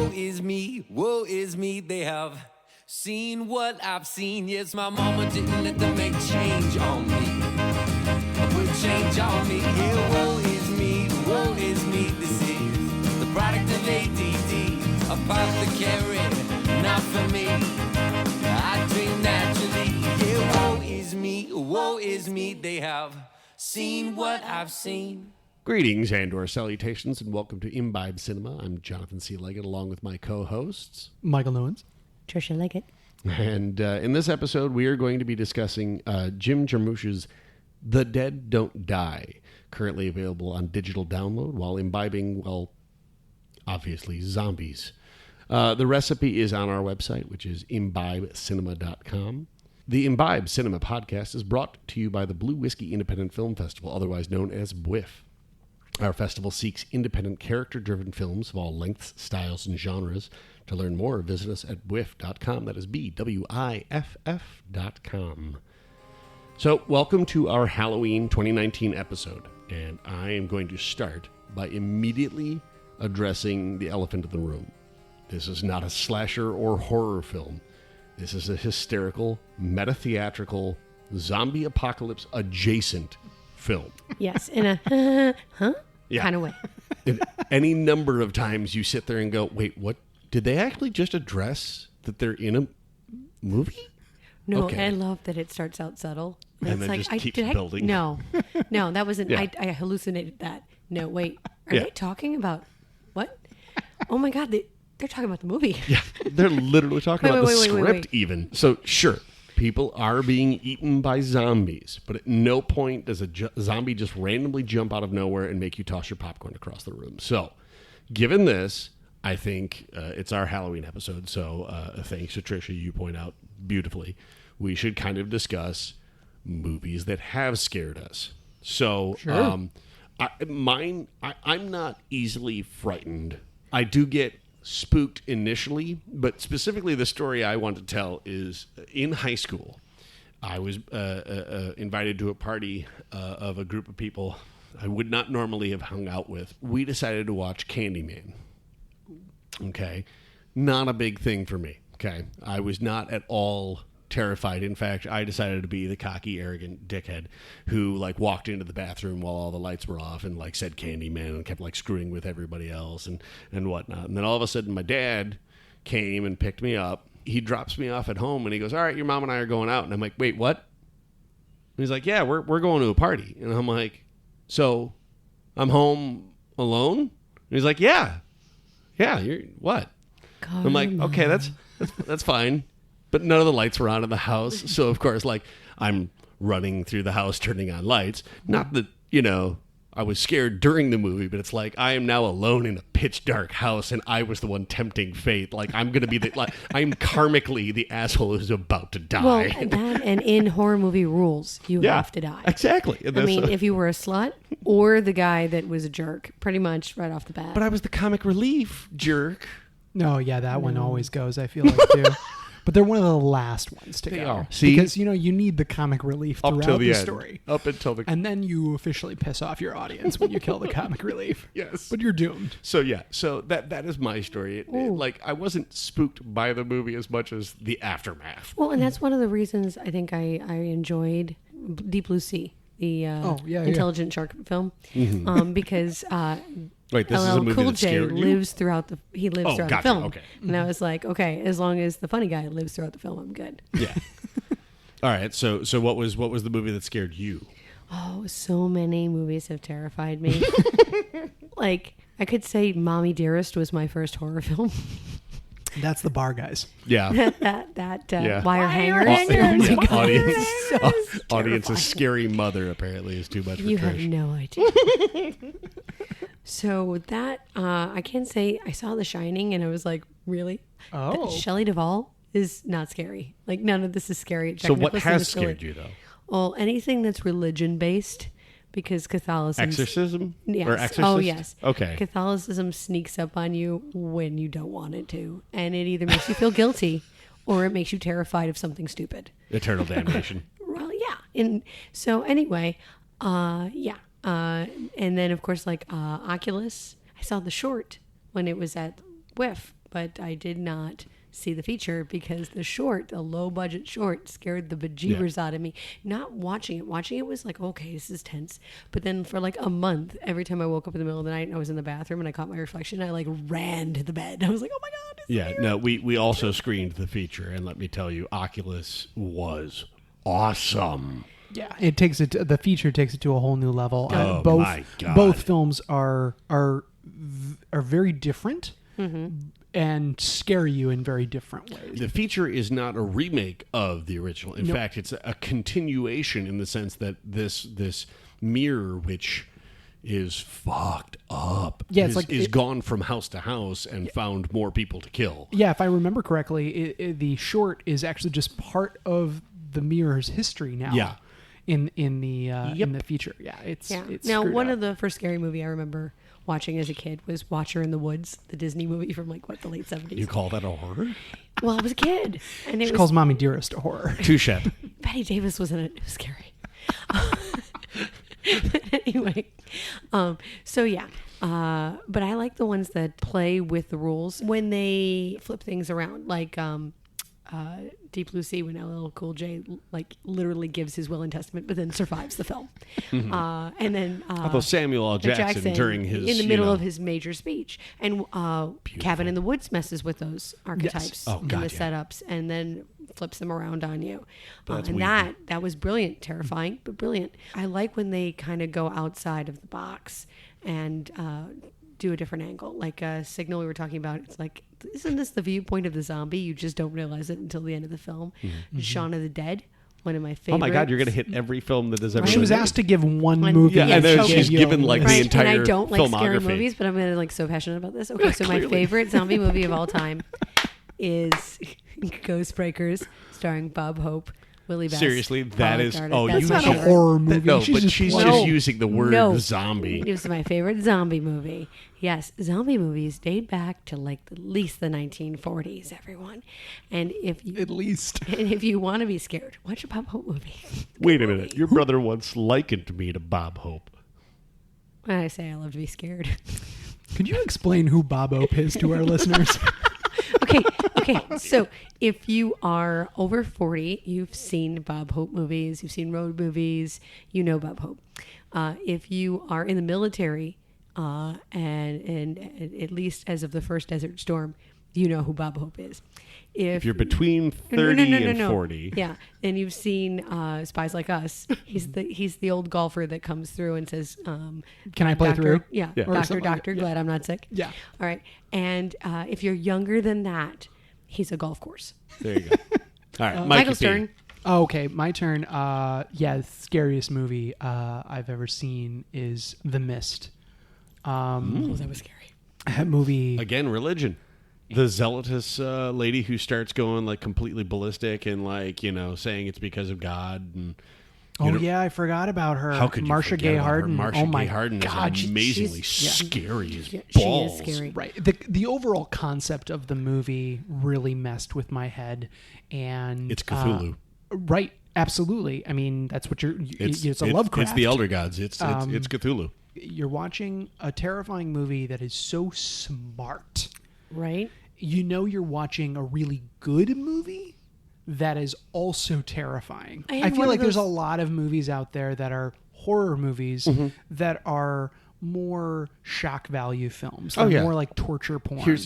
woe is me, they have seen what I've seen. Yes, my mama didn't let them make change on me. Put change on me. Yeah, woe is me, this is the product of ADD. Apothecary, not for me. I dream naturally. Yeah, woe is me, they have seen what I've seen. Greetings and/or salutations, and welcome to Imbibe Cinema. I'm Jonathan C. Legat, along with my co-hosts, Michael Noens, Tricia Legat. And in this episode, we are going to be discussing Jim Jarmusch's The Dead Don't Die, currently available on digital download while imbibing, well, obviously, zombies. The recipe is on our website, which is imbibecinema.com. The Imbibe Cinema podcast is brought to you by the Blue Whiskey Independent Film Festival, otherwise known as BWIF. Our festival seeks independent, character-driven films of all lengths, styles, and genres. To learn more, visit us at bwiff.com. That is BWIFF.com. So, welcome to our Halloween 2019 episode, and I am going to start by immediately addressing the elephant in the room. This is not a slasher or horror film. This is a hysterical, meta-theatrical, zombie apocalypse adjacent film. Yes, in a kind of way. Any number of times you sit there and go, wait, what? Did they actually just address that they're in a movie? No, Okay. I love that it starts out subtle. And then just keeps building. No, that wasn't. Yeah. I hallucinated that. No, wait. Are Yeah. they talking about what? Oh my God, they're talking about the movie. Yeah, they're literally talking about the wait, script even. So, sure, people are being eaten by zombies, but at no point does a zombie just randomly jump out of nowhere and make you toss your popcorn across the room. So, given this, I think it's our Halloween episode, so thanks to Tricia, you point out beautifully, we should kind of discuss movies that have scared us. So, Sure. I'm not easily frightened. I do get spooked initially, but specifically the story I want to tell is in high school. I was invited to a party of a group of people I would not normally have hung out with. We decided to watch Candyman. Okay. Not a big thing for me. Okay. I was not at all terrified. In fact, I decided to be the cocky, arrogant dickhead who walked into the bathroom while all the lights were off and said Candyman and kept screwing with everybody else and whatnot. And then all of a sudden my dad came and picked me up. He drops me off at home and he goes, "All right, your mom and I are going out." And I'm like, "Wait, what?" And he's like, "Yeah, we're going to a party." And I'm like, "So I'm home alone?" And he's like, Yeah, you're what? I'm like, "Okay, that's fine." But none of the lights were on in the house. So, of course, I'm running through the house, turning on lights. Not that, I was scared during the movie, but it's I am now alone in a pitch dark house and I was the one tempting fate. I'm going to be I'm karmically the asshole who's about to die. Well, that and in horror movie rules, you have to die. Exactly. I mean, if you were a slut or the guy that was a jerk, pretty much right off the bat. But I was the comic relief jerk. No, yeah, that one always goes, I feel like, too. But they're one of the last ones to They go. are. See? Because, you need the comic relief Up throughout till the the end. story. Up until the... And then you officially piss off your audience when you kill the comic relief. Yes. But you're doomed. So that is my story. I wasn't spooked by the movie as much as the aftermath. Well, and that's one of the reasons I think I enjoyed Deep Blue Sea, the intelligent shark film, because Wait, this is a LL movie Cool that J scared you? lives throughout the Gotcha, film. okay. And I was like, okay, as long as the funny guy lives throughout the film, I'm good. Yeah. All right. So what was the movie that scared you? Oh, so many movies have terrified me. I could say Mommy Dearest was my first horror film. That's the bar guys. Yeah. that wire hanger. Audience's scary mother apparently is too much for You have Trish. no idea. So that I can't say I saw The Shining and I was like, really? Oh. Shelley Duvall is not scary. None of this is scary. Jack So what Nicholson has is silly. scared you though? Well, anything that's religion based, because Catholicism. Exorcism? Yes. Or Exorcist? Oh, yes. Okay. Catholicism sneaks up on you when you don't want it to, and it either makes you feel guilty or it makes you terrified of something stupid. Eternal damnation. Well, yeah. And so anyway, yeah. And then of course Oculus. I saw The Short when it was at WIF, but I did not see the feature because the short, a low budget short, scared the bejeebers out of me. Not watching it was like, okay, this is tense. But then for like a month, every time I woke up in the middle of the night and I was in the bathroom and I caught my reflection, I like ran to the bed. I was like, oh my God. Yeah, no, we also screened the feature, and let me tell you, Oculus was awesome. Yeah, the feature takes it to a whole new level. Oh my God. Both films are very different. And scare you in very different ways. The feature is not a remake of the original. In fact, it's a continuation in the sense that this mirror, which is fucked up, is gone from house to house and found more people to kill. Yeah, if I remember correctly, the short is actually just part of the mirror's history now. Yeah. In the feature. Yeah, it's now one up. of the first scary movie I remember watching as a kid was Watcher in the Woods, the Disney movie from like the late 70s. You call that a horror? Well, I was a kid, and she calls Mommy Dearest a horror. Touche. Betty Davis was in it. It was scary. But anyway, so yeah. But I like the ones that play with the rules when they flip things around, like Deep Blue Sea, when LL Cool J like literally gives his will and testament, but then survives the film. And then although Samuel L. Jackson during his in the middle of his major speech, and Cabin in the Woods messes with those archetypes and the setups, and then flips them around on you. And that was brilliant, terrifying, but brilliant. I like when they kind of go outside of the box and do a different angle, like Signal we were talking about. It's like, isn't this the viewpoint of the zombie? You just don't realize it until the end of the film. Shaun of the Dead, one of my favorites. Oh my God, you're going to hit every film that has ever been She was made. asked to give one movie. Yeah, I know she's given like the entire and I don't like scary filmography. movies, but I'm going to so passionate about this. Okay, so my favorite zombie movie of all time is Ghostbreakers, starring Bob Hope, Willie Bass. Seriously, that is... That's not a horror movie. No, she's just using the word zombie. It was my favorite zombie movie. Yes, zombie movies date back to like at least the 1940s, everyone. And if you want to be scared, watch a Bob Hope movie. Wait a minute. Your brother once likened me to Bob Hope. When I say I love to be scared. Could you explain who Bob Hope is to our listeners? Okay. So if you are over 40, you've seen Bob Hope movies, you've seen road movies, you know Bob Hope. If you are in the military, and at least as of the first Desert Storm, you know who Bob Hope is. If you're between 30 and 40. Yeah. And you've seen Spies Like Us. He's the old golfer that comes through and says, can I play through? Yeah. Doctor, glad I'm not sick. Yeah. All right. And if you're younger than that, he's a golf course. There you go. All right. Michael's turn. Oh, okay, my turn. The scariest movie I've ever seen is The Mist. That was scary. That movie... Again, religion. The zealotous lady who starts going like completely ballistic and like, saying it's because of God. And I forgot about her. How could you Marcia Gay Harden? Marcia Gay Harden God, is amazingly scary as She balls. is scary. Right. The overall concept of the movie really messed with my head, and it's Cthulhu. Right. Absolutely. I mean, that's what it's a Lovecraft. It's the Elder Gods. It's Cthulhu. You're watching a terrifying movie that is so smart. Right. You're watching a really good movie that is also terrifying. I feel like there's a lot of movies out there that are horror movies that are more shock value films. They're more like torture porn.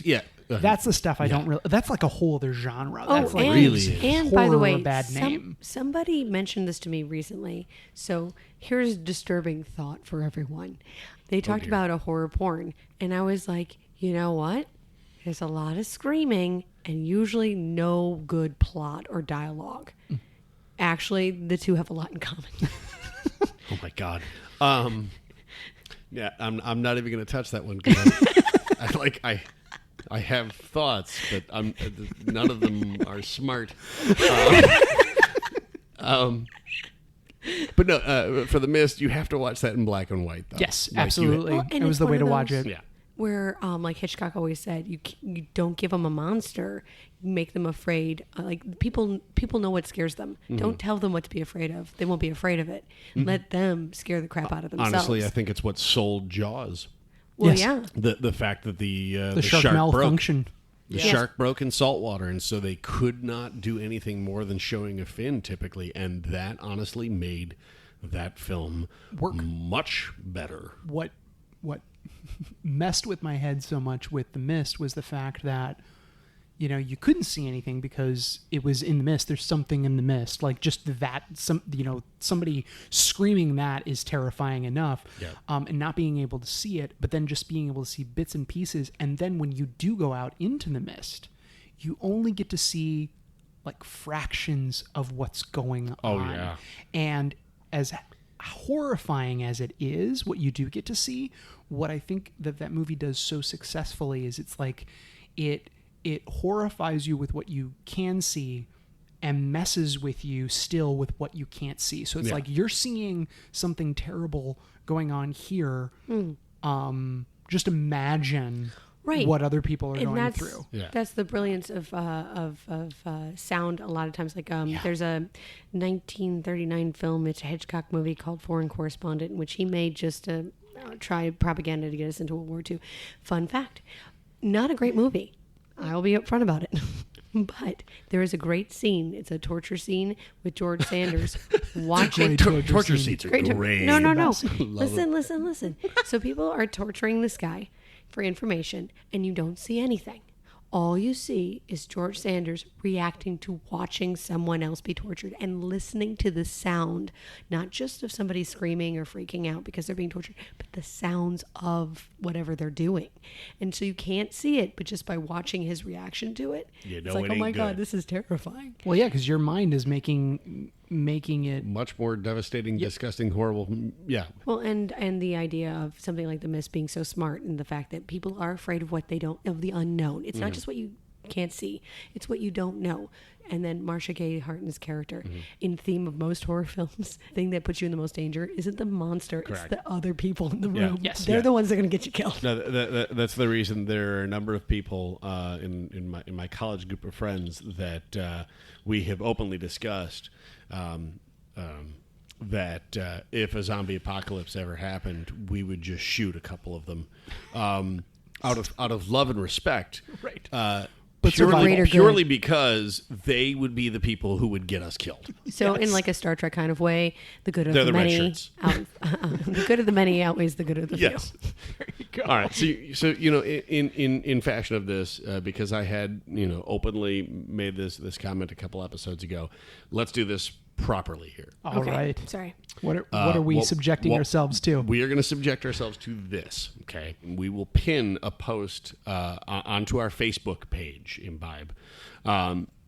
That's the stuff I don't really... That's like a whole other genre. That's like and by the way, bad name. Somebody mentioned this to me recently. So here's a disturbing thought for everyone. They talked about a horror porn, and I was like, you know what? There's a lot of screaming and usually no good plot or dialogue. Actually, the two have a lot in common. Oh my God. Yeah, I'm not even going to touch that one because I have thoughts, but none of them are smart. But no, for The Mist, you have to watch that in black and white, though. Yes, absolutely. It was the way to watch it. Yeah. Where, like Hitchcock always said, you don't give them a monster, you make them afraid. Like people know what scares them. Don't tell them what to be afraid of. They won't be afraid of it. Let them scare the crap out of themselves. Honestly, I think it's what sold Jaws. Well, yes. yeah. The fact that the shark malfunction. broke. The shark broke in salt water, and so they could not do anything more than showing a fin typically, and that honestly made that film work much better. What messed with my head so much with The Mist was the fact that, you know, you couldn't see anything because it was in the mist. There's something in the mist. Like just that, somebody screaming that is terrifying enough. Yeah. And not being able to see it, but then just being able to see bits and pieces. And then when you do go out into the mist, you only get to see like fractions of what's going on. Oh, yeah. And as horrifying as it is, what you do get to see, what I think that movie does so successfully is it's like it horrifies you with what you can see and messes with you still with what you can't see. So it's like you're seeing something terrible going on here. Just imagine what other people are going through. Yeah. That's the brilliance of sound. A lot of times, like there's a 1939 film, it's a Hitchcock movie called Foreign Correspondent, in which he made just to try propaganda to get us into World War II. Fun fact, not a great movie. I'll be upfront about it. But there is a great scene. It's a torture scene with George Sanders watching. Torture scenes are great. No. Listen. So people are torturing this guy for information, and you don't see anything. All you see is George Sanders reacting to watching someone else be tortured and listening to the sound, not just of somebody screaming or freaking out because they're being tortured, but the sounds of whatever they're doing. And so you can't see it, but just by watching his reaction to it, it's like, oh my God, this is terrifying. Well, yeah, because your mind is making it much more devastating, disgusting, horrible. Yeah. Well, and the idea of something like The Mist being so smart, and the fact that people are afraid of what they don't, of the unknown. It's not just what you can't see, it's what you don't know. And then Marcia Gay Harden's character, in theme of most horror films, thing that puts you in the most danger isn't the monster, it's the other people in the room. Yes. They're the ones that are going to get you killed. No, that's the reason there are a number of people in my college group of friends that we have openly discussed that if a zombie apocalypse ever happened, we would just shoot a couple of them out of love and respect. Right. But purely because they would be the people who would get us killed. So in like a Star Trek kind of way, the good of the many the good of the many outweighs the good of the few. Yes. There you go. All right. So you know, in fashion of this, because I had openly made this comment a couple episodes ago, let's do this properly here. All right. Sorry. What are we subjecting ourselves to? We are going to subject ourselves to this. Okay. We will pin a post onto our Facebook page, Imbibe,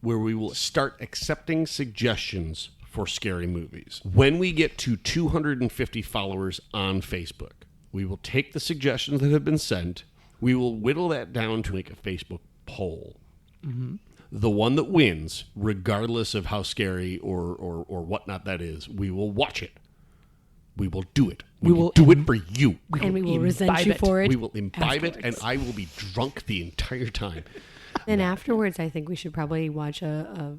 where we will start accepting suggestions for scary movies. When we get to 250 followers on Facebook, we will take the suggestions that have been sent. We will whittle that down to make a Facebook poll. Mm-hmm. The one that wins, regardless of how scary or whatnot that is, we will watch it. We will do it. We will do it for you. And we will resent you for it. We will imbibe it, and I will be drunk the entire time. Then afterwards, I think we should probably watch a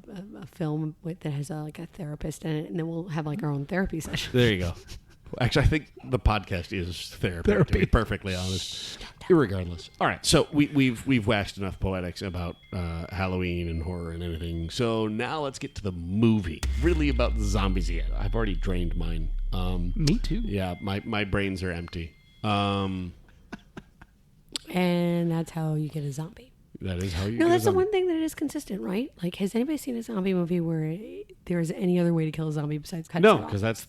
film that has a therapist in it, and then we'll have like our own therapy session. There you go. Actually, I think the podcast is therapy. To be perfectly honest. Irregardless. All right, so we've waxed enough poetics about Halloween and horror and everything. So now let's get to the movie. Really about the zombies yet. I've already drained mine. Me too. Yeah, my brains are empty. And that's how you get a zombie. That is how you. No, that's the one thing that is consistent, right? Like, has anybody seen a zombie movie where there is any other way to kill a zombie besides cutting? No, because that's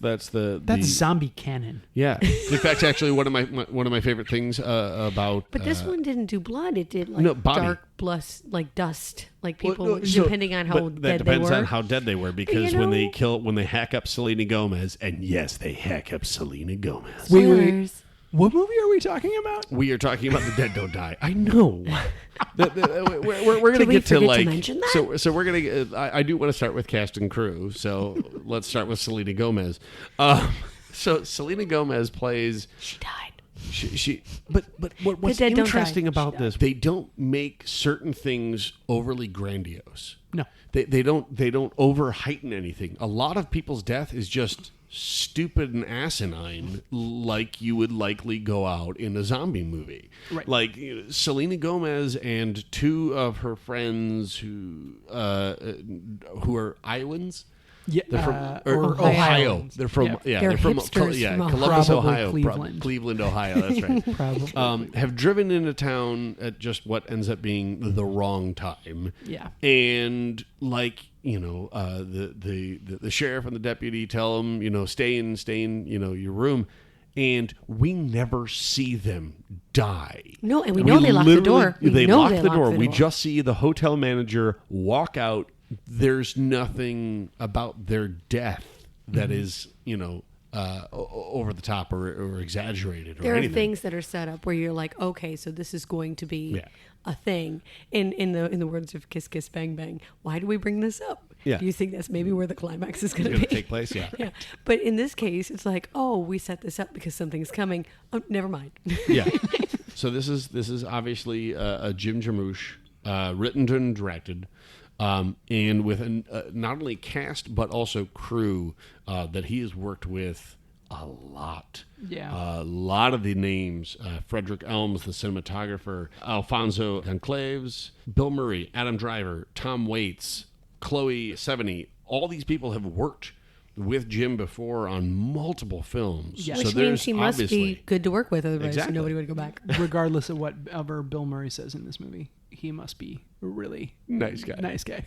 zombie canon. Yeah, in fact, actually, one of my favorite things about. But this one didn't do blood; it did dark blood, like dust, like people depending on how dead they were. That depends on how dead they were, because when they hack up Selena Gomez, and yes, they hack up Selena Gomez. Wait. What movie are we talking about? We are talking about The Dead Don't Die. I know. We're going to get to mention that? So we're going to. I do want to start with cast and crew. So let's start with Selena Gomez. So Selena Gomez plays. She died. But what's interesting about this? They don't make certain things overly grandiose. No, they don't over heighten anything. A lot of people's death is just stupid and asinine like you would likely go out in a zombie movie. Right. Like Selena Gomez and two of her friends who are Iowans. Yeah, They're from Ohio. They're from They're from hipsters from Columbus, probably Ohio, Cleveland. Ohio. That's right. Probably. Have driven into town at just what ends up being the wrong time. Yeah. And the sheriff and the deputy tell them, stay in, your room. And we never see them die. No, and we know they lock the door. They lock the door. We just see the hotel manager walk out. There's nothing about their death that is, over the top or exaggerated or there anything. There are things that are set up where you're like, okay, so this is going to be a thing. In the words of Kiss Kiss Bang Bang, why do we bring this up? Yeah. Do you think that's maybe where the climax is going to be? Take place? Yeah. Yeah. But in this case, it's like, oh, we set this up because something's coming. Oh, never mind. Yeah. So this is obviously a Jim Jarmusch, written and directed. And with not only cast but also crew that he has worked with a lot. Yeah. A lot of the names: Frederick Elms, the cinematographer; Alfonso Conclaves; Bill Murray; Adam Driver; Tom Waits; Chloë Sevigny. All these people have worked with Jim before on multiple films. Yeah. Which so means he must be good to work with, otherwise Exactly. nobody would go back. Regardless of whatever Bill Murray says in this movie, he must be a really Nice guy. Nice guy.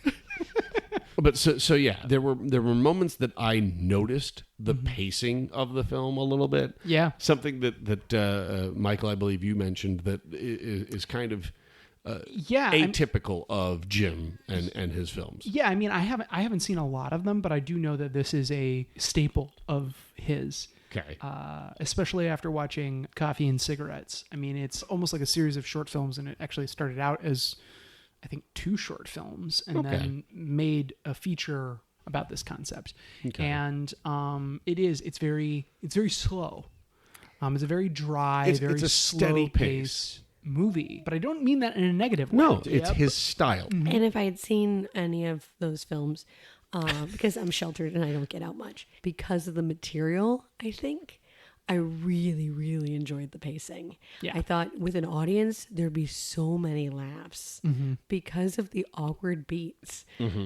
But so yeah, there were moments that I noticed the pacing of the film a little bit. Yeah. Something that Michael, I believe you mentioned that is kind of atypical of Jim and his films. Yeah, I mean, I haven't seen a lot of them, but I do know that this is a staple of his. Okay. Especially after watching Coffee and Cigarettes. I mean, it's almost like a series of short films, and it actually started out as, I think, 2 short films, and then made a feature about this concept. Okay. And it's very slow. It's a very dry, it's a steady pace movie, but I don't mean that in a negative way. No, it's his style. Mm-hmm. And if I had seen any of those films, because I'm sheltered and I don't get out much, because of the material, I think I really, really enjoyed the pacing. Yeah. I thought with an audience, there'd be so many laughs because of the awkward beats,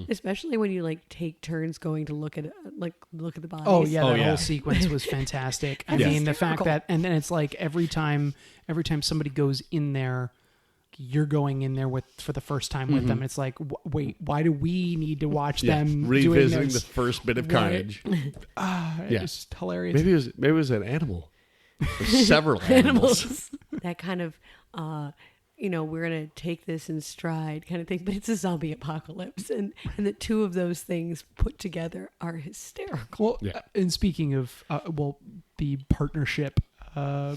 especially when you take turns going to look at the bodies. Oh yeah, that whole sequence was fantastic. I mean, the fact that, and then it's like every time somebody goes in there, you're going in there for the first time with them. It's like, wait, why do we need to watch them revisiting the first bit of carnage? It's hilarious. Maybe it was an animal. Several animals. That kind of, we're gonna take this in stride kind of thing. But it's a zombie apocalypse, and the two of those things put together are hysterical. Well, and speaking of, the partnership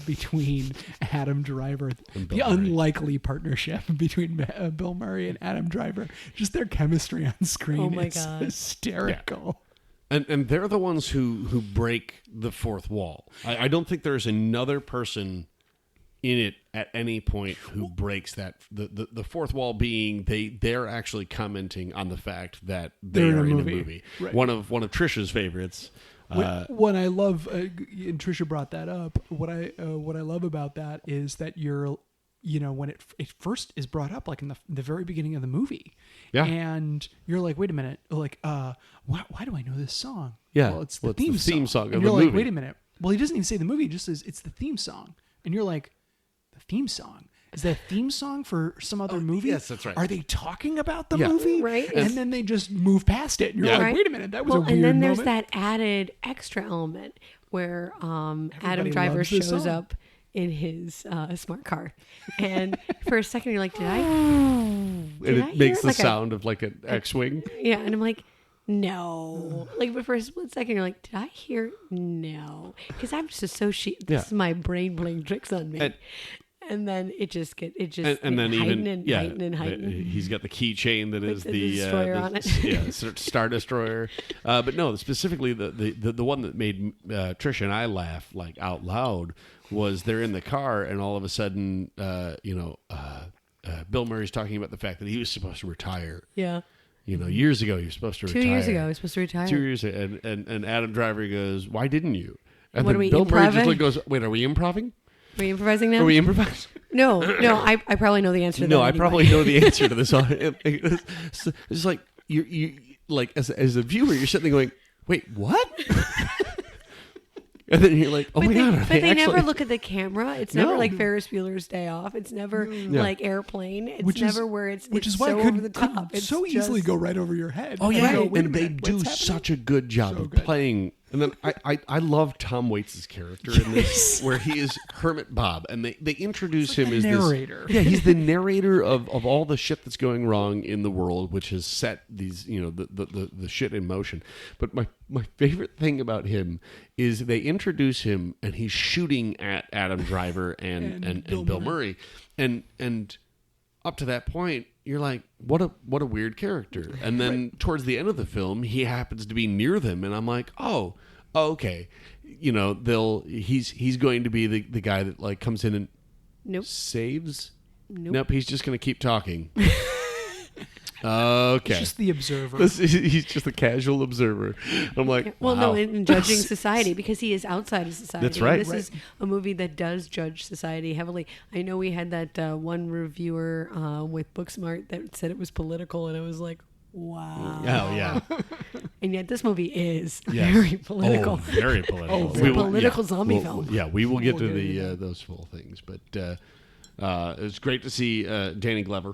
between Adam Driver, the unlikely partnership between Bill Murray and Adam Driver, just their chemistry on screen. Oh my is God. hysterical. And they're the ones who break the fourth wall. I don't think there's another person in it at any point who breaks that the fourth wall, being they're actually commenting on the fact that they're in a movie. Right. One of Tricia's favorites. When I love, and Tricia brought that up. What I love about that is that when it first is brought up, like in the very beginning of the movie, and you're like, wait a minute, like, why do I know this song? Yeah, well, it's the theme song. And you're the like, movie. wait a minute. Well, he doesn't even say the movie; he just says it's the theme song, and you're like, the theme song. Is that a theme song for some other movie? Yes, that's right. Are they talking about the movie? Right. And then they just move past it. And you're like, wait a minute, that was a weird moment. And then moment. there's that added extra element where Adam Driver shows up in his smart car. And for a second, you're like, did I it makes the sound of like an X-Wing. Yeah, and I'm like, no. But for a split second, you're like, did I hear? No. Because I'm just associating. This is my brain playing tricks on me. And then it just and then heighten. He's got the keychain that is the destroyer on it. Star Destroyer. But no, specifically the one that made Tricia and I laugh like out loud was they're in the car and all of a sudden, Bill Murray's talking about the fact that he was supposed to retire. Yeah. years ago you're supposed to retire. 2 years ago I was supposed to retire. 2 years ago, and Adam Driver goes, why didn't you? And What then are we, Bill Murray improving? just goes, wait, are we improving? Are we improvising now? Are we improvising? No, I probably know the answer to that. No, I anyway. probably know the answer to this. It's like you like as a viewer, you're sitting there going, wait, what? And then you're like, oh my god! But they actually... never look at the camera. It's never No. like Ferris Bueller's Day Off. It's never like Airplane. It's Which never is, where it's which it's is why so it over the top. could It's so easily just- go right over your head. Oh yeah, Go, wait a and they minute, do what's happening? such a good job So of good. playing. And then I love Tom Waits' character in this, where he is Hermit Bob, and they introduce him as narrator. this. Yeah, he's the narrator of all the shit that's going wrong in the world, which has set these the shit in motion. But my favorite thing about him is they introduce him, and he's shooting at Adam Driver and Bill Murray, and up to that point, you're like, what a weird character. And then towards the end of the film, he happens to be near them, and I'm like, oh, okay. He's going to be the guy that like comes in and saves. Nope, he's just going to keep talking. Okay. He's just the observer. He's just a casual observer. I'm like, Well, wow. no, in judging society, because he is outside of society. That's right. And this is a movie that does judge society heavily. I know we had that one reviewer with Booksmart that said it was political, and I was like, wow. Oh yeah. And yet this movie is very political. Oh, very political. It's a political zombie film. Yeah, we will get to the those full things, but it's great to see Danny Glover.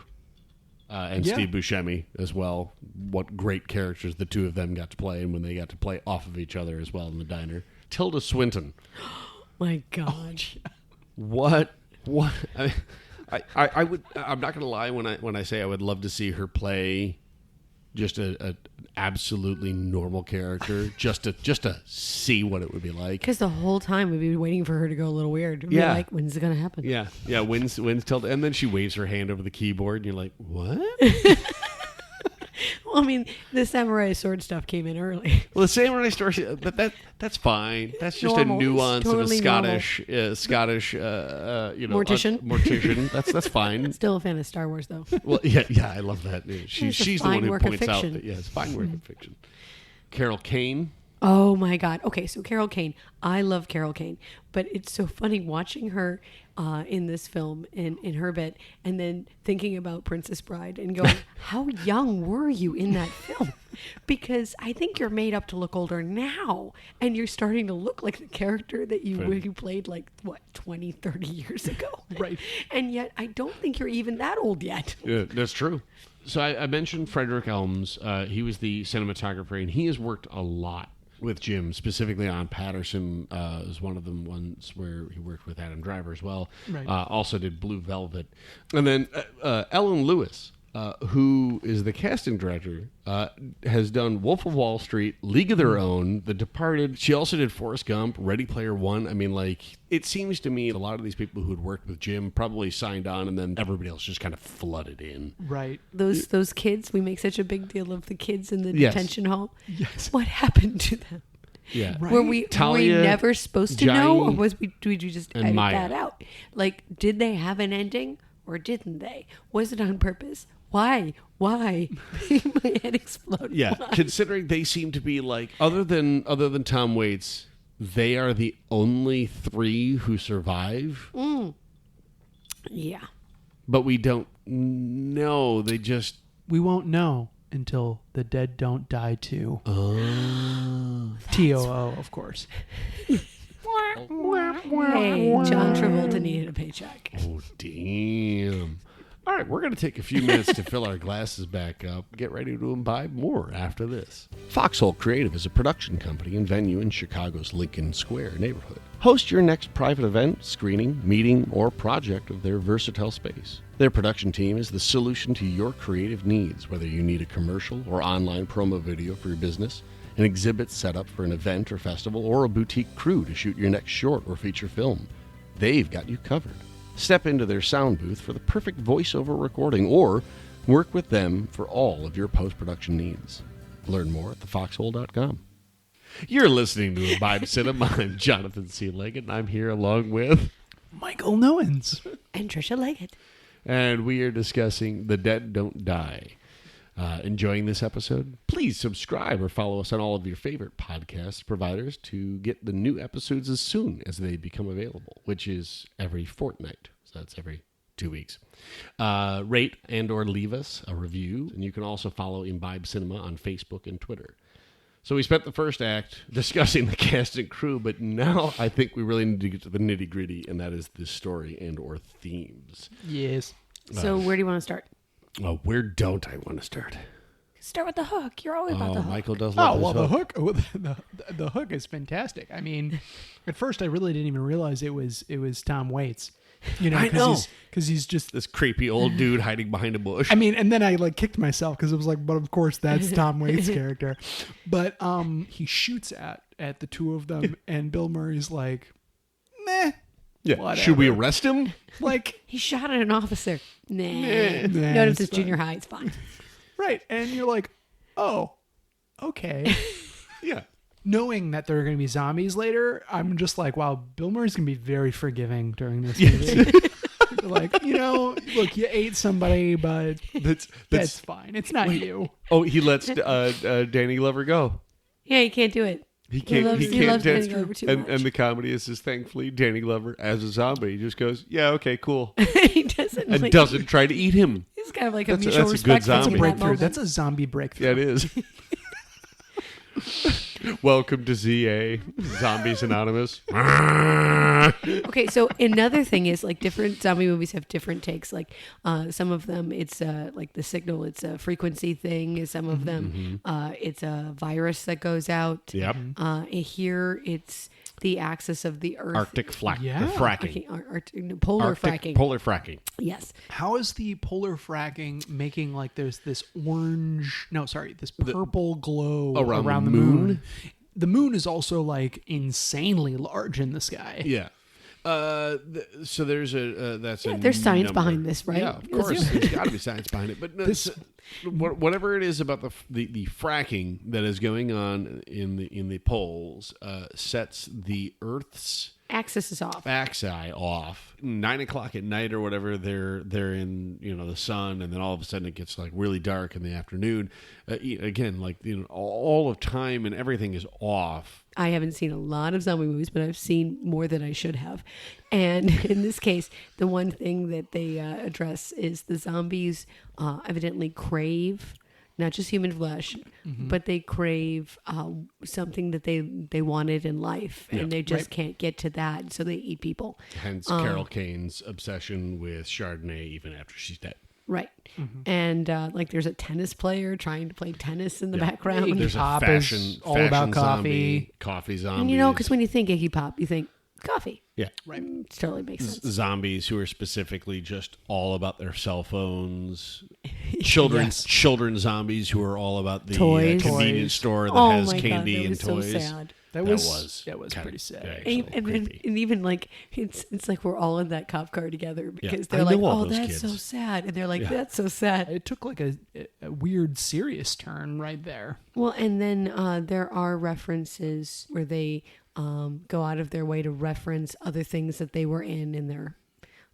And Steve Buscemi as well. What great characters the two of them got to play, and when they got to play off of each other as well in the diner. Tilda Swinton. My God. What? I would. I'm not going to lie when I say I would love to see her play just a absolutely normal character, just to see what it would be like. Because the whole time we'd be waiting for her to go a little weird. We'd be like, when's it going to happen? Yeah. When's Tilda? And then she waves her hand over the keyboard, and you're like, what? Well, I mean, the samurai sword stuff came in early. Well, the samurai story, that's fine. That's just Normal. a nuance Totally of a Scottish, Mortician. Mortician. That's fine. Still a fan of Star Wars, though. Well, yeah, I love that. She's the one fine who work of points out fiction. that it's fine work of fiction. Carol Kane. Oh my God. Okay, so Carol Kane. I love Carol Kane, but it's so funny watching her in this film in her bit, and then thinking about Princess Bride and going, how young were you in that film? Because I think you're made up to look older now, and you're starting to look like the character that you played like, 20, 30 years ago. Right. And yet I don't think you're even that old yet. Yeah, that's true. So I mentioned Frederick Elms. He was the cinematographer, and he has worked a lot with Jim, specifically on Patterson is one of them ones where he worked with Adam Driver as well. Right. Also did Blue Velvet. And then Ellen Lewis, who is the casting director, has done Wolf of Wall Street, League of Their Own, The Departed. She also did Forrest Gump, Ready Player One. I mean, like, it seems to me a lot of these people who had worked with Jim probably signed on, and then everybody else just kind of flooded in. Right. Those kids, we make such a big deal of the kids in the Yes. detention hall. Yes. What happened to them? Yeah. Right. Were we Talia, never supposed to know, or Jai, did you just and edit Maya. that out? Like, did they have an ending, or didn't they? Was it on purpose? Why? My head exploded. Yeah, Why? considering they seem to be like, other than Tom Waits, they are the only three who survive. Yeah. But we don't know. They just... We won't know until the dead don't die too. Oh. TOO, of course. Hey, John Travolta needed a paycheck. Oh, damn. All right, we're going to take a few minutes to fill our glasses back up. Get ready to imbibe more after this. Foxhole Creative is a production company and venue in Chicago's Lincoln Square neighborhood. Host your next private event, screening, meeting, or project of their versatile space. Their production team is the solution to your creative needs, whether you need a commercial or online promo video for your business, an exhibit set up for an event or festival, or a boutique crew to shoot your next short or feature film. They've got you covered. Step into their sound booth for the perfect voiceover recording, or work with them for all of your post-production needs. Learn more at thefoxhole.com. You're listening to Imbibe Cinema. I'm Jonathan C. Legat, and I'm here along with Michael Noens. And Tricia Legat. and we are discussing The Dead Don't Die. enjoying this episode, please subscribe or follow us on all of your favorite podcast providers to get the new episodes as soon as they become available, which is every fortnight. So that's every 2 weeks. Rate and or leave us a review, and you can also follow Imbibe Cinema on Facebook and Twitter. So we spent the first act discussing the cast and crew, but now I think we really need to get to the nitty gritty, and that is the story and or themes. Yes. So where do you want to start? Where don't I want to start? Start with the hook. You're always about the hook. Michael does love the hook. The hook is fantastic. I mean, at first I really didn't even realize it was Tom Waits. You know, because he's just this creepy old dude hiding behind a bush. I mean, and then I like kicked myself because it was like, but of course that's Tom Waits' character. But he shoots at the two of them, and Bill Murray's like, meh. Yeah. Whatever. Should we arrest him? Like he shot at an officer. Nah. Nah, Notice it's junior high. It's fine. Right, and you're like, oh, okay. Yeah. Knowing that there are going to be zombies later, I'm just like, wow, Bill Murray's going to be very forgiving during this movie. Like, you know, look, you ate somebody, but that's fine. It's not you. Oh, he lets Danny Glover go. Yeah, he can't do it. He can't loves dance. Danny Glover too And much. the comedy is thankfully, Danny Glover as a zombie, he just goes, yeah, okay, cool. He doesn't. And doesn't try to eat him. He's kind of like a That's a mutual good respect. zombie. That's a That breakthrough. moment. That's a zombie breakthrough. Yeah, it is. Welcome to ZA, Zombies Anonymous. Okay, so another thing is like different zombie movies have different takes. Like some of them, it's like The Signal, it's a frequency thing. Some of them, it's a virus that goes out. Yep. Here, it's the axis of the Earth. Arctic Yeah. fracking. Okay, polar fracking. Polar fracking. Yes. How is the polar fracking making like there's this this purple glow around the moon? The moon is also like insanely large in the sky. Yeah. So there's There's science behind this, right? Yeah, of course. There's got to be science behind it. But no, whatever it is about the fracking that is going on in the poles sets the Earth's Axis is off. axis off. 9 o'clock at night or whatever, they're in the sun, and then all of a sudden it gets like really dark in the afternoon. Again, like all of time and everything is off. I haven't seen a lot of zombie movies, but I've seen more than I should have. And in this case, the one thing that they address is the zombies evidently crave not just human flesh, but they crave something that they wanted in life, and they just can't get to that, so they eat people. Hence Carol Kane's obsession with Chardonnay even after she's dead. Right. And like there's a tennis player trying to play tennis in the background. There's a Pop fashion, is all about coffee zombie. And because when you think Iggy Pop, you think coffee. Yeah. Right. It totally makes sense. Zombies who are specifically just all about their cell phones. Children zombies who are all about the convenience store that has candy and toys. So sad. That was pretty sad. And even like it's like we're all in that cop car together because they're I like, know all oh, those that's kids. so sad, and they're like, that's so sad. It took like a weird serious turn right there. Well, and then there are references where they go out of their way to reference other things that they were in their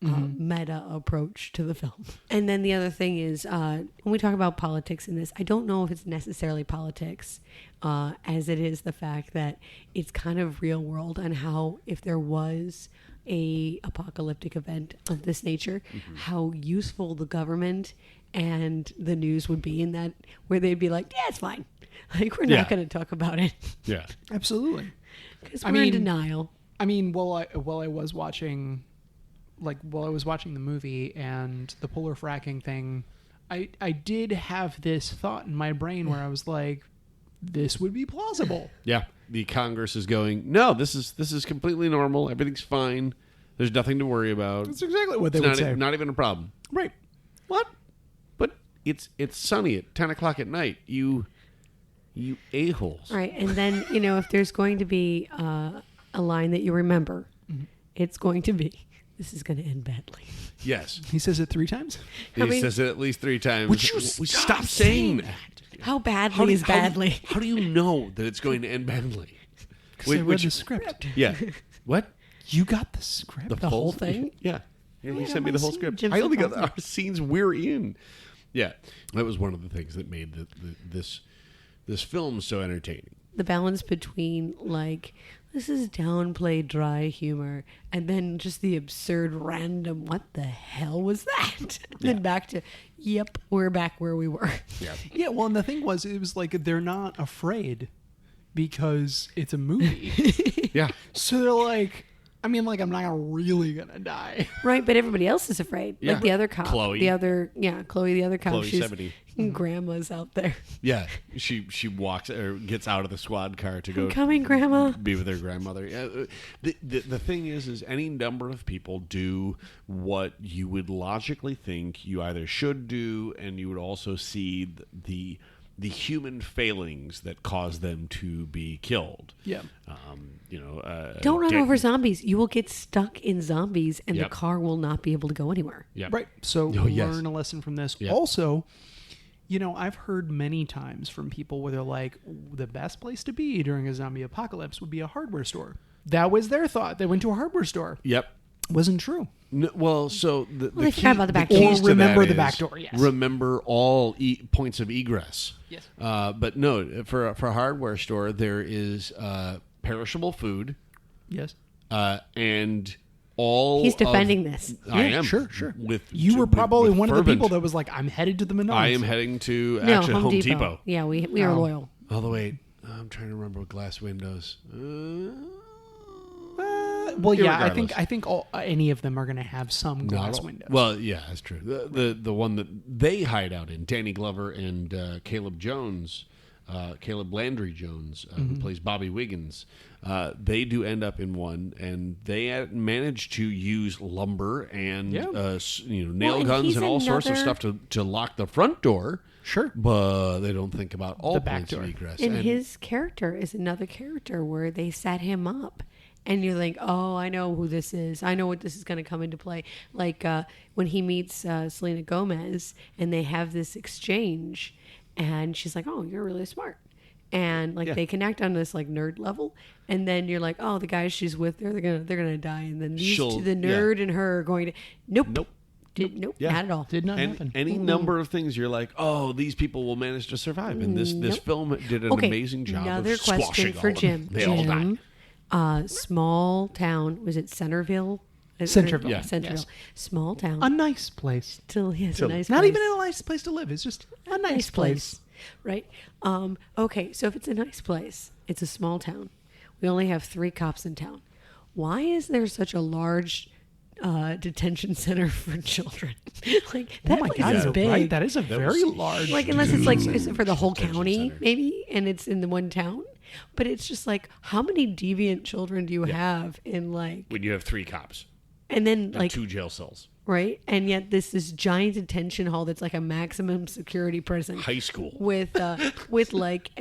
meta approach to the film. And then the other thing is when we talk about politics in this, I don't know if it's necessarily politics as it is the fact that it's kind of real world on how if there was a apocalyptic event of this nature, how useful the government and the news would be in that, where they'd be like, yeah, it's fine. Like, we're not going to talk about it. Yeah. Absolutely. Because we're in denial. I mean, while I was watching the movie and the polar fracking thing, I did have this thought in my brain where I was like, this would be plausible. Yeah. The Congress is going, no, this is completely normal. Everything's fine. There's nothing to worry about. That's exactly what they would say. Not even a problem. Right. What? But it's sunny at 10 o'clock at night. You a-holes. Right. And then, if there's going to be a line that you remember, it's going to be, this is going to end badly. Yes. He says it 3 times. He says it at least 3 times. Would you stop saying that? How badly is badly? How do you know that it's going to end badly? Because I read the script. Yeah. What? You got the script? The whole thing? Yeah. He sent me my the whole scene. script. Jim's I only like, got our scenes we're in. Yeah, that was one of the things that made this film so entertaining. The balance between like, this is downplayed dry humor, and then just the absurd random, what the hell was that? Then back to, yep, we're back where we were. Yeah. Yeah, well, and the thing was, it was like they're not afraid because it's a movie. Yeah. So they're like, I mean, like, I'm not really going to die. Right, but everybody else is afraid. Yeah. Like the other cop. Chloe. Chloe, the other cop. Chloë Sevigny. Grandma's out there. Yeah, she walks or gets out of the squad car to go. I'm coming, Grandma. Be with her grandmother. The thing is any number of people do what you would logically think you either should do, and you would also see the human failings that cause them to be killed. Yeah. Don't run over zombies. You will get stuck in zombies, and Yep. the car will not be able to go anywhere. Yep. Right. So yes. learn a lesson from this. Yep. Also, I've heard many times from people where they're like, the best place to be during a zombie apocalypse would be a hardware store. That was their thought. They went to a hardware store. Yep. Wasn't true. No, well, so they forgot about the back keys door. Or to remember that the is back door, yes. Remember all points of egress. Yes. But no, for a hardware store, there is perishable food. Yes. And all He's defending this. I Yeah, am. sure. You were probably one of the people that was like, I'm headed to the Menards. I am heading to No, actually Home Depot. Yeah, we are loyal. Oh, wait. I'm trying to remember glass windows. Well, yeah, Irregardless. I think any of them are going to have some glass windows. Well, yeah, that's true. The one that they hide out in, Danny Glover and Caleb Landry Jones, who plays Bobby Wiggins, they do end up in one, and they manage to use lumber and nail guns and all sorts of stuff to lock the front door. Sure. But they don't think about all The back points of door. egress. And his character is another character where they set him up. And you're like, oh, I know who this is. I know what this is going to come into play. Like when he meets Selena Gomez and they have this exchange, and she's like, oh, you're really smart. And they connect on this like nerd level, and then you're like, oh, the guys she's with, they're gonna die, and then these two, the nerd and her, are going to nope, Yeah. not at all. Did not happen. Any number of things you're like, oh, these people will manage to survive, and this film did an amazing job. Another of question squashing for all of Jim. them. They all die. Small town. Was it Centerville? Centerville. Yeah. Centerville. Yes. Small town. A nice place. Still, yes, a nice Not place. even a nice place to live. It's just a nice place. Right. Okay, so if it's a nice place, it's a small town. We only have 3 cops in town. Why is there such a large detention center for children? Like that place is big. Right? That is a very large. Like unless it's like is it for the whole detention county center. maybe, and it's in the one town. But it's just like, how many deviant children do you have in like? When you have 3 cops And then and like 2 jail cells, right, and yet this giant detention hall that's like a maximum security prison. high school. With like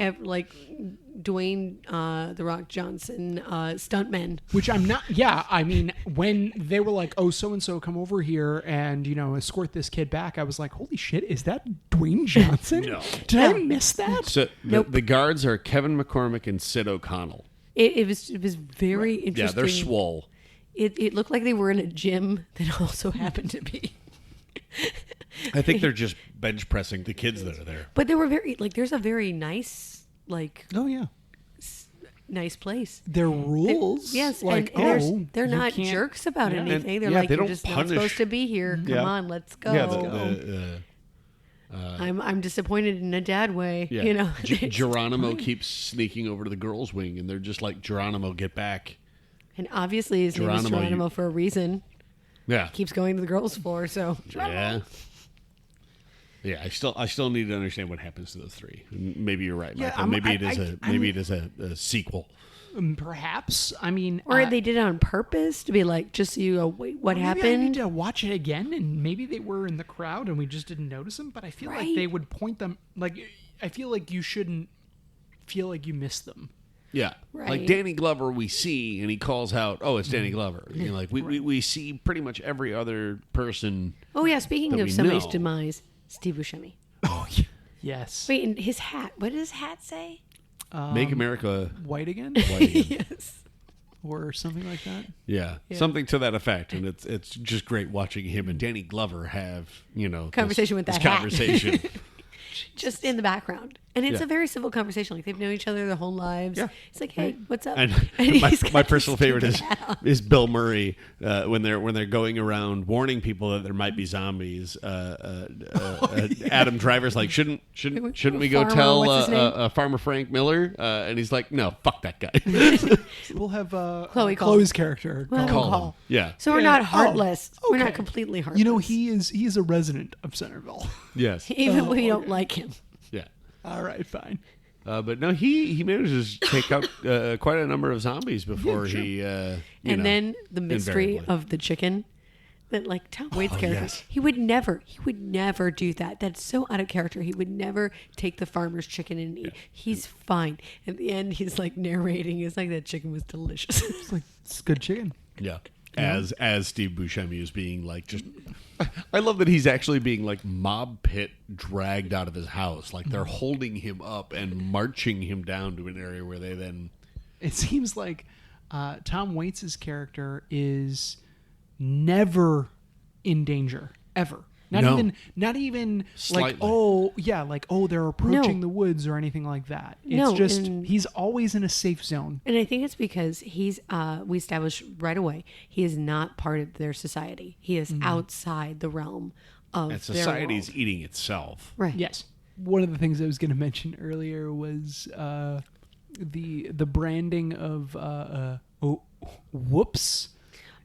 Dwayne The Rock Johnson stuntmen. Which I'm not. Yeah, I mean, when they were like, "Oh, so and so, come over here and escort this kid back," I was like, "Holy shit, is that Dwayne Johnson? No. Did I miss that?" So Nope. the guards are Kevin McCormick and Sid O'Connell. It was very interesting. Yeah, they're swole. It looked like they were in a gym that also happened to be. I think they're just bench pressing the kids that are there. But they were very like. There's a very nice Oh yeah, nice place. their rules. Yes, like and they're you not can't- jerks about yeah. anything. And, They're yeah, like, they you're don't just not punish- supposed to be here. Come Yeah. on, let's go. Yeah, I'm disappointed in a dad way. yeah. It's Geronimo fine. keeps sneaking over to the girls' wing, and they're just like, Geronimo, get back. And obviously his name is Geronimo, Geronimo for a reason. Yeah. Keeps going to the girls' floor, so Yeah. Yeah, I still need to understand what happens to those 3. Maybe you're right, Yeah, Michael. Maybe it is I'm- a sequel. Perhaps. I mean, or they did it on purpose to be like, just so you go, wait, what maybe I need happened? to watch it again, and maybe they were in the crowd and we just didn't notice them. But I feel like Right. they would point them. Like, I feel like you shouldn't feel like you missed them. Yeah. Right. Like Danny Glover we see, and he calls out, oh, it's Danny Glover. Like we see pretty much every other person. Oh yeah, speaking that of we somebody's know. demise, Steve Buscemi. Oh yes. Wait, and his hat. What does his hat say? Make America White again. white again. Yes. or something like that. Yeah, something to that effect. And it's just great watching him and Danny Glover have, conversation with that this conversation. Just in the background. And it's a very civil conversation. Like, they've known each other their whole lives. Yeah. It's like, hey, what's up? And my personal favorite is Bill Murray when they're going around warning people that there might be zombies. Adam Driver's like, shouldn't we go tell Farmer Frank Miller? And he's like, no, fuck that guy. We'll have Chloe's character call. Yeah. So we're not heartless. Okay. We're not completely heartless. He is a resident of Centerville. Yes. Even when we don't like him. Yeah. All right, fine. But no, he manages to take out quite a number of zombies before he. Then the mystery of the chicken, that like Tom Waits' character, he would never do that. That's so out of character. He would never take the farmer's chicken and eat. He's fine. At the end, he's like narrating. It's like that chicken was delicious. It's good chicken. Yeah. As Steve Buscemi is being like just. I love that he's actually being like mob pit dragged out of his house. Like they're holding him up and marching him down to an area where they then. It seems like Tom Waits' character is never in danger ever. Not even Slightly. they're approaching the woods or anything like that. It's just he's always in a safe zone. And I think it's because he's we established right away he is not part of their society. He is outside the realm of and their society's world. eating itself. Right. Yes. One of the things I was going to mention earlier was the branding of whoops.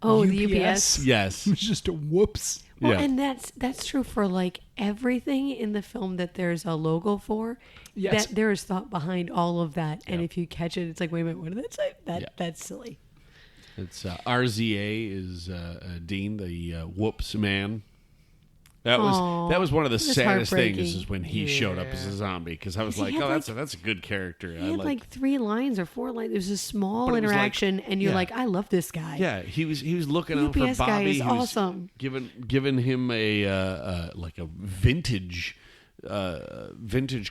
Oh, the UPS. Yes. It's just a whoops. Well, and that's true for like everything in the film that there's a logo for. Yes. That there is thought behind all of that, and if you catch it, it's like, wait a minute, what did that say? That's silly. It's RZA is Dean, the whoops man. That was one of the saddest things is when he showed up as a zombie, because I was like, that's a good character. He had like 3 lines or 4 lines. It was a small interaction, and you're like, I love this guy. Yeah, he was looking out for UPS Bobby. guy is he awesome. Was giving him a vintage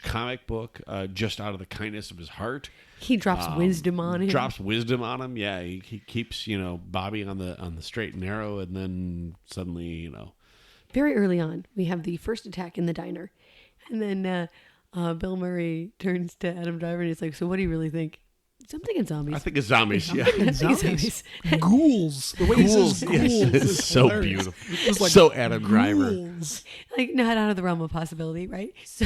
comic book just out of the kindness of his heart. He drops wisdom on him. Yeah, he keeps Bobby on the straight and narrow, and then suddenly Very early on, we have the first attack in the diner. And then Bill Murray turns to Adam Driver and he's like, so what do you really think? I'm thinking zombies. I think it's zombies. Yeah, zombies. Ghouls. The way he says ghouls is so hilarious. beautiful. It's like so Adam Driver. Ghouls. Like not out of the realm of possibility, right? So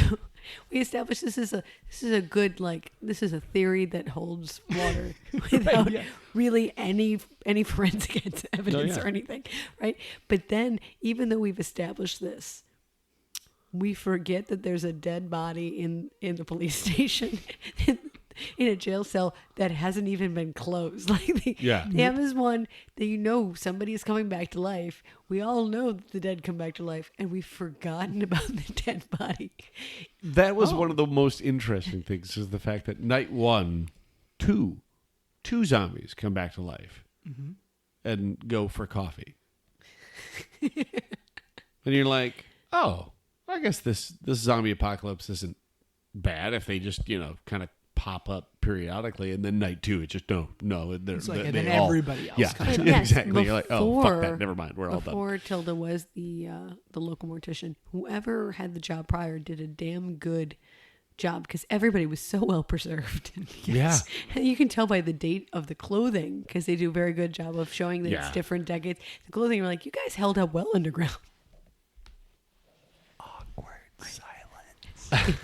we established this is a good, like, this is a theory that holds water without really any forensic evidence or anything, right? But then, even though we've established this, we forget that there's a dead body in the police station in a jail cell that hasn't even been closed. Like they have this one that somebody is coming back to life. We all know that the dead come back to life, and we've forgotten about the dead body. That was one of the most interesting things, is the fact that night 1, two zombies come back to life and go for coffee. And you're like, oh, I guess this zombie apocalypse isn't bad if they just, kind of pop up periodically, and then night 2, it's just no. It's like, and then everybody else. Yeah, exactly. You're like, oh, fuck that. Never mind. We're all done. Before Tilda was the local mortician, whoever had the job prior did a damn good job, because everybody was so well preserved. Yeah, and you can tell by the date of the clothing, because they do a very good job of showing that it's different decades. The clothing, you're like, you guys held up well underground. Awkward silence.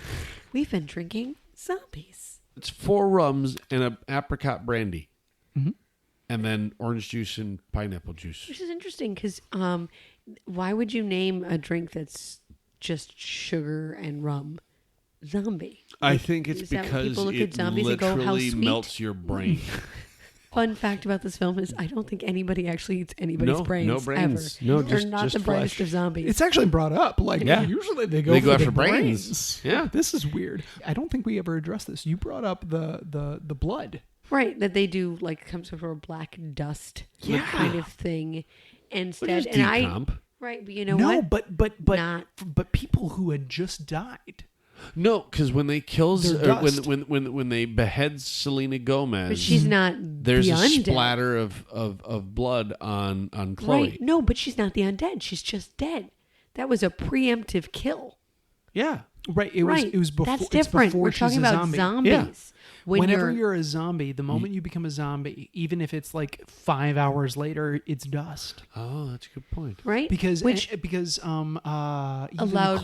We've been drinking zombies. It's 4 rums and an apricot brandy. And then orange juice and pineapple juice. Which is interesting, because why would you name a drink that's just sugar and rum zombie? I think it's because it literally melts your brain. Fun fact about this film is I don't think anybody actually eats anybody's brains. No brains. Ever. No, They're not the brightest of zombies. It's actually brought up. Like, usually they go after brains. Yeah. This is weird. I don't think we ever addressed this. You brought up the blood. Right, that they do, like, comes from a black dust kind of thing instead. Decomp. Right, but you know what? No, but people who had just died. No, because when they kills They're dust. when they behead Selena Gomez, But she's not there's the a undead. splatter of blood on Chloe. Right. No, but she's not the undead. She's just dead. That was a preemptive kill. Yeah. Right. It was before. That's it's different. before We're she's talking a about zombie. zombies. Yeah. Whenever you're a zombie, the moment you become a zombie, even if it's like 5 hours later, it's dust. Oh, that's a good point. Right? Because even allowed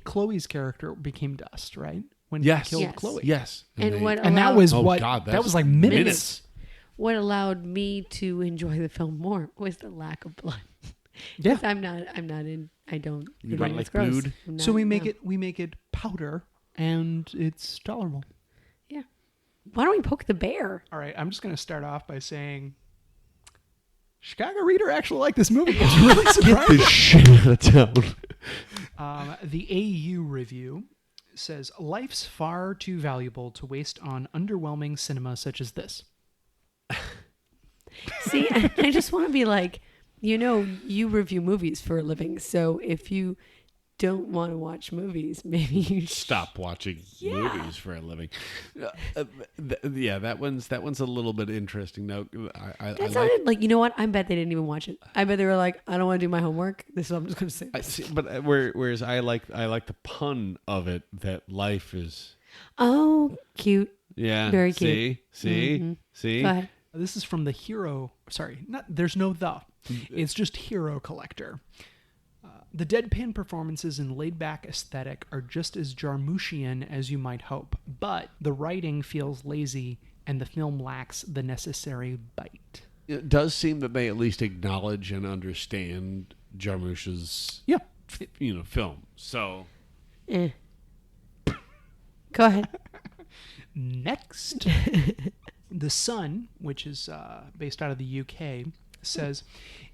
Chloe's character became dust, right? When he killed Yes. Chloe. Yes. And that was God, that was like minutes. What allowed me to enjoy the film more was the lack of blood. Yeah. I'm not in. I don't. You think don't it's like gross. blood? I'm So not- we make no. it powder, and it's tolerable. Yeah. Why don't we poke the bear? All right, I'm just going to start off by saying Chicago Reader actually liked this movie. It's really surprising. The shit out of town. The AU review says, life's far too valuable to waste on underwhelming cinema such as this. See, I just want to be like, you review movies for a living. So if you don't want to watch movies, maybe you should Stop watching movies for a living. That one's a little bit interesting. Now, That sounded like, you know what? I bet they didn't even watch it. I bet they were like, I don't want to do my homework. This is what I'm just going to say. But whereas I like the pun of it, that life is. Oh, cute. Yeah. Very cute. See. Go ahead. This is from the Hero. Sorry, there's no the. It's just Hero Collector. The deadpan performances and laid-back aesthetic are just as Jarmuschian as you might hope, but the writing feels lazy and the film lacks the necessary bite. It does seem that they at least acknowledge and understand Jarmusch's film. So Go ahead. Next, The Sun, which is based out of the UK, says,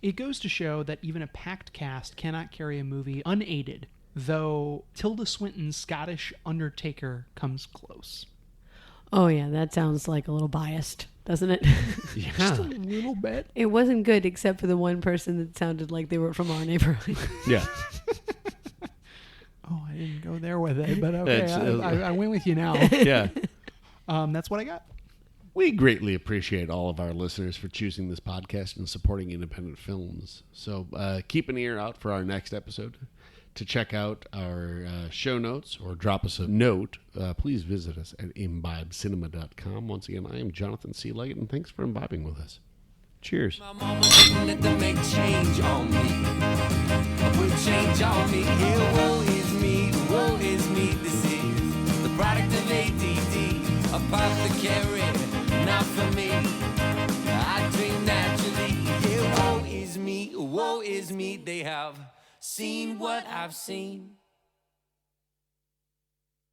it goes to show that even a packed cast cannot carry a movie unaided, though Tilda Swinton's Scottish Undertaker comes close. Oh, yeah. That sounds like a little biased, doesn't it? Just a little bit. It wasn't good except for the one person that sounded like they were from our neighborhood. yeah. Oh, I didn't go there with it, but okay, I went with you now. Yeah. That's what I got. We greatly appreciate all of our listeners for choosing this podcast and supporting independent films. So keep an ear out for our next episode. To check out our show notes or drop us a note, please visit us at imbibecinema.com. Once again, I am Jonathan C. Legat, and thanks for imbibing with us. Cheers. My mama didn't let them make change on me. Put change on me. Here, woe is me. Woe is me. This is the product of ADD. Apothecary, not for me. I dream naturally. Here, woe is me. Woe is me. They have seen what I've seen.